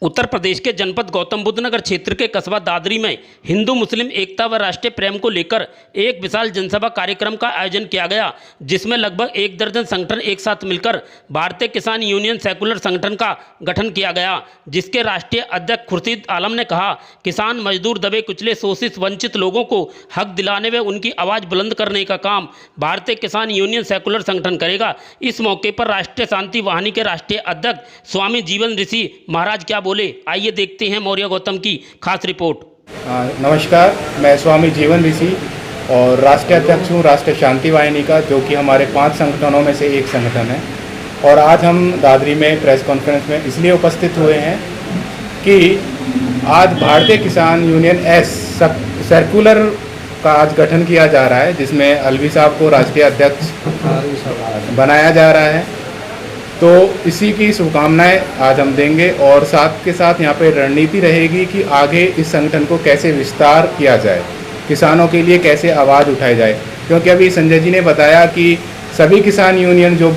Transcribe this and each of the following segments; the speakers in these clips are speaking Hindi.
उत्तर प्रदेश के जनपद गौतम बुद्ध नगर क्षेत्र के कस्बा दादरी में हिंदू मुस्लिम एकता व राष्ट्रीय प्रेम को लेकर एक विशाल जनसभा कार्यक्रम का आयोजन किया गया, जिसमें लगभग 1 दर्जन संगठन एक साथ मिलकर भारतीय किसान यूनियन सेकुलर संगठन का गठन किया गया। जिसके राष्ट्रीय अध्यक्ष खुर्शीद आलम ने कहा, किसान मजदूर दबे कुचले शोषित वंचित लोगों को हक दिलाने व उनकी आवाज़ बुलंद करने का काम भारतीय किसान यूनियन सेकुलर संगठन करेगा। इस मौके पर राष्ट्रीय शांति वाहिनी के राष्ट्रीय अध्यक्ष स्वामी जीवन ऋषि महाराज क्या बोले, आइए देखते हैं मौर्य गौतम की खास रिपोर्ट। नमस्कार, मैं स्वामी जीवन ऋषि और राष्ट्रीय अध्यक्ष हूँ राष्ट्रीय शांति वाहिनी का, जो कि हमारे 5 संगठनों में से एक संगठन है। और आज हम दादरी में प्रेस कॉन्फ्रेंस में इसलिए उपस्थित हुए हैं कि आज भारतीय किसान यूनियन सर्कुलर का आज गठन किया जा रहा है, जिसमें अलवी साहब को राष्ट्रीय अध्यक्ष बनाया जा रहा है। तो इसी की शुभकामनाएं आज हम देंगे और साथ के साथ यहाँ पे रणनीति रहेगी कि आगे इस संगठन को कैसे विस्तार किया जाए, किसानों के लिए कैसे आवाज़ उठाई जाए। क्योंकि अभी संजय जी ने बताया कि सभी किसान यूनियन जो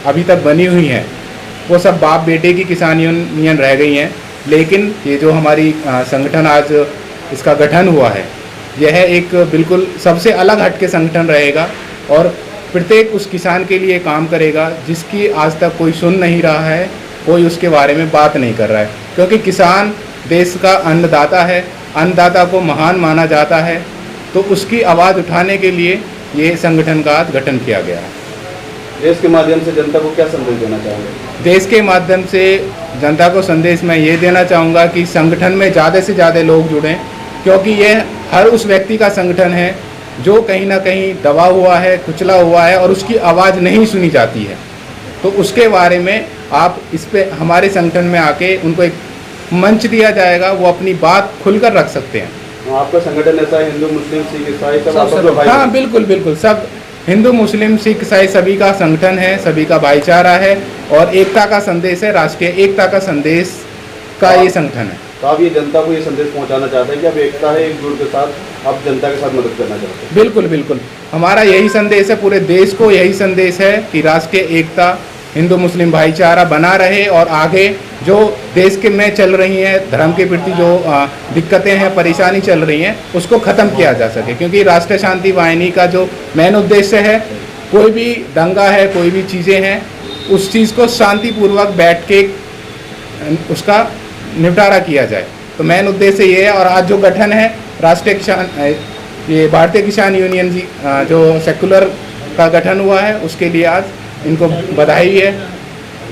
अभी तक बनी हुई हैं वो सब बाप बेटे की किसान यूनियन रह गई हैं, लेकिन ये जो हमारी संगठन आज इसका गठन हुआ है, यह एक बिल्कुल सबसे अलग हटके संगठन रहेगा और प्रत्येक उस किसान के लिए काम करेगा जिसकी आज तक कोई सुन नहीं रहा है, कोई उसके बारे में बात नहीं कर रहा है। क्योंकि किसान देश का अन्नदाता है, अन्नदाता को महान माना जाता है, तो उसकी आवाज़ उठाने के लिए ये संगठन का आज गठन किया गया है। देश के माध्यम से जनता को क्या संदेश देना चाहोगे? देश के माध्यम से जनता को संदेश मैं ये देना चाहूँगा कि संगठन में ज़्यादा से ज़्यादा लोग जुड़ें, क्योंकि ये हर उस व्यक्ति का संगठन है जो कहीं ना कहीं दबा हुआ है, कुचला हुआ है और उसकी आवाज़ नहीं सुनी जाती है। तो उसके बारे में आप इस पे हमारे संगठन में आके उनको एक मंच दिया जाएगा, वो अपनी बात खुलकर रख सकते हैं। आपका संगठन ऐसा है, हिंदू मुस्लिम सिख ईसाई सब? हाँ, बिल्कुल बिल्कुल, सब हिंदू मुस्लिम सिख ईसाई सभी का संगठन है, सभी का भाईचारा है और एकता का संदेश है, राष्ट्रीय एकता का संदेश का ये संगठन है। तो आप ये जनता को ये संदेश पहुंचाना चाहते हैं कि अब एकता है, एकजुट के साथ आप जनता के साथ मदद करना चाहते हैं? बिल्कुल बिल्कुल, हमारा यही संदेश है, पूरे देश को यही संदेश है कि राष्ट्रीय एकता, हिंदू मुस्लिम भाईचारा बना रहे और आगे जो देश के में चल रही हैं धर्म के प्रति जो दिक्कतें हैं, परेशानी चल रही हैं, उसको ख़त्म किया जा सके। क्योंकि राष्ट्रीय शांति वाहिनी का जो मेन उद्देश्य है, कोई भी दंगा है, कोई भी चीज़ें हैं, उस चीज़ को शांतिपूर्वक बैठ के उसका निपटारा किया जाए। तो मेन उद्देश्य ये है। और आज जो गठन है राष्ट्रीय किसान, ये भारतीय किसान यूनियन जी जो सेकुलर का गठन हुआ है, उसके लिए आज इनको बधाई है।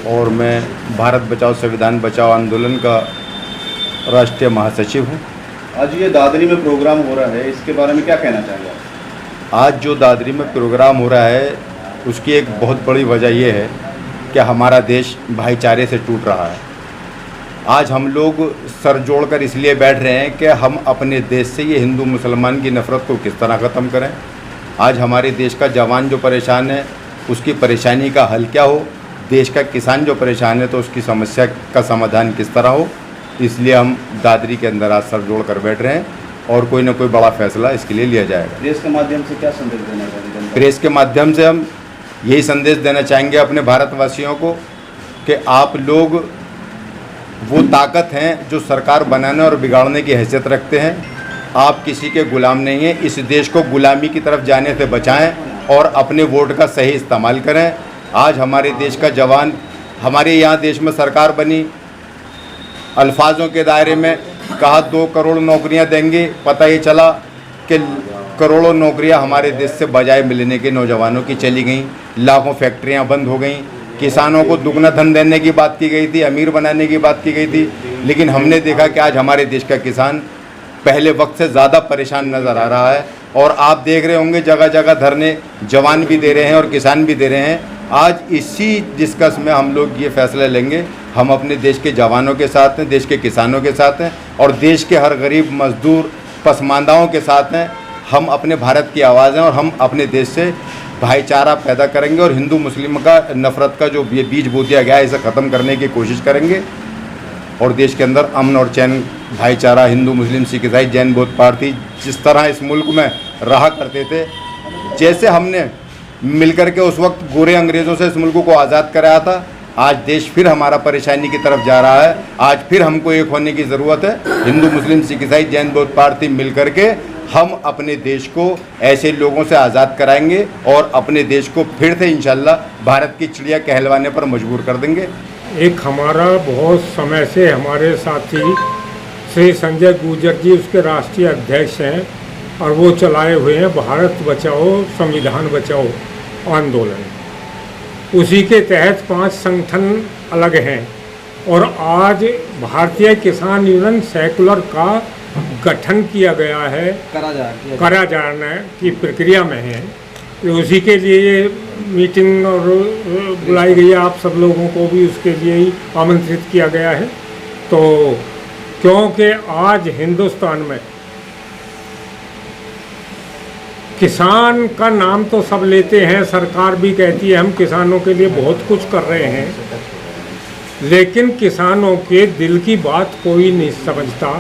और मैं भारत बचाओ संविधान बचाओ आंदोलन का राष्ट्रीय महासचिव हूँ। आज ये दादरी में प्रोग्राम हो रहा है, इसके बारे में क्या कहना चाहेंगे आप? आज जो दादरी में प्रोग्राम हो रहा है उसकी एक बहुत बड़ी वजह ये है कि हमारा देश भाईचारे से टूट रहा है। आज हम लोग सर जोड़कर इसलिए बैठ रहे हैं कि हम अपने देश से ये हिंदू मुसलमान की नफ़रत को किस तरह ख़त्म करें। आज हमारे देश का जवान जो परेशान है उसकी परेशानी का हल क्या हो, देश का किसान जो परेशान है तो उसकी समस्या का समाधान किस तरह हो, इसलिए हम दादरी के अंदर आज सर जोड़ कर बैठ रहे हैं और कोई ना कोई बड़ा फैसला इसके लिए लिया जाएगा। प्रेस के माध्यम से क्या संदेश देना चाहेंगे? प्रेस के माध्यम से हम यही संदेश देना चाहेंगे अपने भारतवासियों को कि आप लोग वो ताकत हैं जो सरकार बनाने और बिगाड़ने की हैसियत रखते हैं। आप किसी के गुलाम नहीं हैं, इस देश को गुलामी की तरफ जाने से बचाएं और अपने वोट का सही इस्तेमाल करें। आज हमारे देश का जवान, हमारे यहाँ देश में सरकार बनी, अल्फाजों के दायरे में कहा 2 करोड़ नौकरियां देंगे, पता ये चला कि करोड़ों नौकरियां हमारे देश से बजाय मिलने के नौजवानों की चली गईं, लाखों फैक्ट्रियां बंद हो गईं, किसानों को दुगना धन देने की बात की गई थी, अमीर बनाने की बात की गई थी, लेकिन हमने देखा कि आज हमारे देश का किसान पहले वक्त से ज़्यादा परेशान नज़र आ रहा है। और आप देख रहे होंगे जगह जगह धरने जवान भी दे रहे हैं और किसान भी दे रहे हैं। आज इसी डिस्कस में हम लोग ये फैसला लेंगे, हम अपने देश के जवानों के साथ हैं, देश के किसानों के साथ हैं और देश के हर गरीब मजदूर पसमानदाओं के साथ हैं। हम अपने भारत की आवाज़ हैं और हम अपने देश से भाईचारा पैदा करेंगे और हिंदू मुस्लिम का नफ़रत का जो ये बीज बो दिया गया है इसे ख़त्म करने की कोशिश करेंगे और देश के अंदर अमन और चैन, भाईचारा, हिंदू मुस्लिम सिख ईसाई जैन बौद्ध पारसी जिस तरह इस मुल्क में रहा करते थे, जैसे हमने मिलकर के उस वक्त गोरे अंग्रेज़ों से इस मुल्क को आज़ाद कराया था, आज देश फिर हमारा परेशानी की तरफ जा रहा है। आज फिर हमको एक होने की ज़रूरत है। हिंदू मुस्लिम सिख ईसाई जैन बौद्ध पारसी मिल करके हम अपने देश को ऐसे लोगों से आज़ाद कराएंगे और अपने देश को फिर से इंशाल्लाह भारत की चिड़िया कहलवाने पर मजबूर कर देंगे। एक हमारा बहुत समय से हमारे साथी श्री संजय गुर्जर जी उसके राष्ट्रीय अध्यक्ष हैं और वो चलाए हुए हैं भारत बचाओ संविधान बचाओ आंदोलन। उसी के तहत 5 संगठन अलग हैं और आज भारतीय किसान यूनियन सेकुलर का गठन किया गया है, करा जाने की प्रक्रिया में है। तो उसी के लिए ये मीटिंग और बुलाई गई है, आप सब लोगों को भी उसके लिए ही आमंत्रित किया गया है। तो क्योंकि आज हिंदुस्तान में किसान का नाम तो सब लेते हैं, सरकार भी कहती है हम किसानों के लिए बहुत कुछ कर रहे हैं, लेकिन किसानों के दिल की बात कोई नहीं समझता।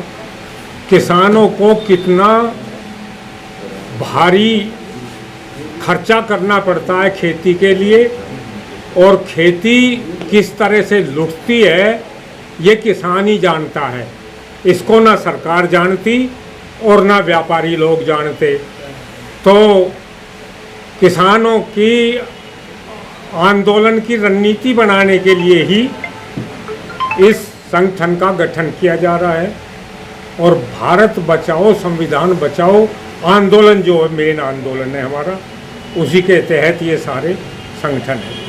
किसानों को कितना भारी खर्चा करना पड़ता है खेती के लिए और खेती किस तरह से लुटती है ये किसान ही जानता है। इसको ना सरकार जानती और ना व्यापारी लोग जानते। तो किसानों की आंदोलन की रणनीति बनाने के लिए ही इस संगठन का गठन किया जा रहा है और भारत बचाओ संविधान बचाओ आंदोलन जो मेन आंदोलन है हमारा, उसी के तहत ये सारे संगठन हैं।